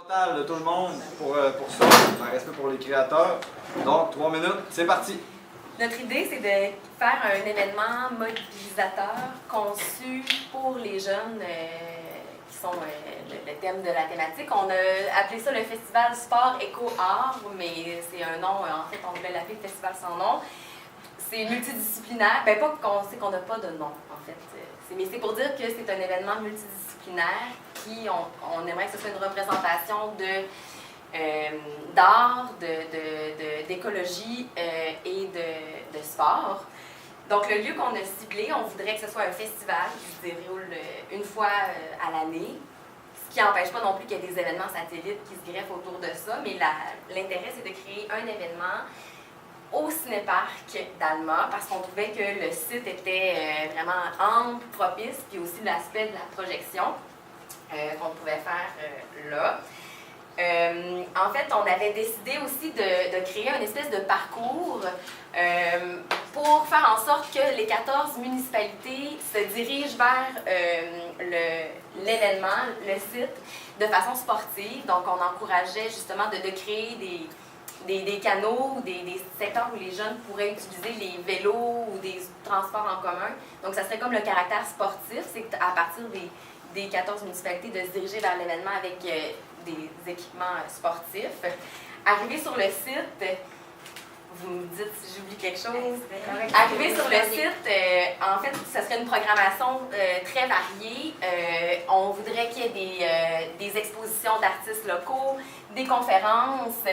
De tout le monde pour ça, par respect pour les créateurs. Donc, 3 minutes, c'est parti. Notre idée, c'est de faire un événement mobilisateur conçu pour les jeunes qui sont le thème de la thématique. On a appelé ça le Festival Sport Éco-Art, mais c'est un nom, en fait, on voulait l'appeler Festival sans nom. C'est multidisciplinaire. Ben, pas qu'on sait qu'on n'a pas de nom, en fait. Mais c'est pour dire que c'est un événement multidisciplinaire qui, on aimerait que ce soit une représentation d'art, d'écologie et de sport. Donc, le lieu qu'on a ciblé, on voudrait que ce soit un festival qui se déroule une fois à l'année, ce qui n'empêche pas non plus qu'il y ait des événements satellites qui se greffent autour de ça, mais l'intérêt, c'est de créer un événement au Cinéparc d'Alma, parce qu'on trouvait que le site était vraiment ample, propice, puis aussi l'aspect de la projection qu'on pouvait faire là. En fait, on avait décidé aussi de créer une espèce de parcours pour faire en sorte que les 14 municipalités se dirigent vers l'événement, le site, de façon sportive. Donc, on encourageait justement de créer des canaux, des secteurs où les jeunes pourraient utiliser les vélos ou des transports en commun. Donc, ça serait comme le caractère sportif, c'est qu'à partir des 14 municipalités de se diriger vers l'événement avec des équipements sportifs. Arriver sur le site, vous me dites si j'oublie quelque chose. Arriver sur le site, en fait, ce serait une programmation très variée. On voudrait qu'il y ait des expositions d'artistes locaux, des conférences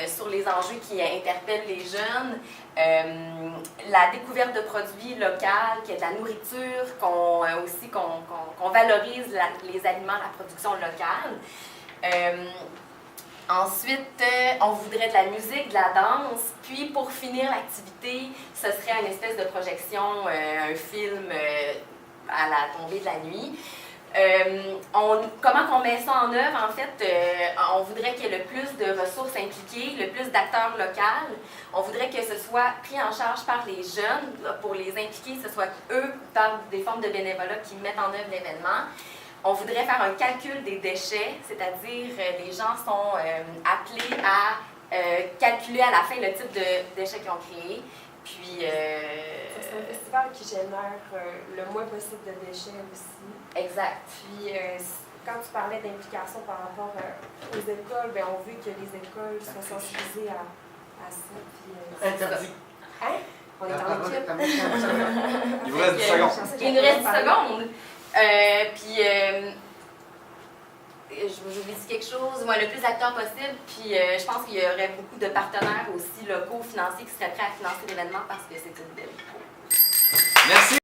sur les enjeux qui interpellent les jeunes, la découverte de produits locaux, qu'il y ait de la nourriture, qu'on valorise les aliments, la production locale. Ensuite, on voudrait de la musique, de la danse, puis pour finir l'activité, ce serait une espèce de projection, un film à la tombée de la nuit. Comment on met ça en œuvre? En fait, on voudrait qu'il y ait le plus de ressources impliquées, le plus d'acteurs locaux. On voudrait que ce soit pris en charge par les jeunes, pour les impliquer, ce soit eux, par des formes de bénévolat qui mettent en œuvre l'événement. On voudrait faire un calcul des déchets, c'est-à-dire les gens sont appelés à calculer à la fin le type de déchets qu'ils ont créés. Puis, c'est un festival qui génère le moins possible de déchets aussi. Exact. Puis, quand tu parlais d'implication par rapport aux écoles, ben, on veut que les écoles soient sensibilisées à ça. Puis, interdit. Hein? On est en équipe. Il vous reste 10 secondes. Il nous reste 10 secondes. Je vous ai dit quelque chose, moi, le plus d'acteurs possible, puis je pense qu'il y aurait beaucoup de partenaires aussi locaux, financiers, qui seraient prêts à financer l'événement parce que c'est une belle. Merci.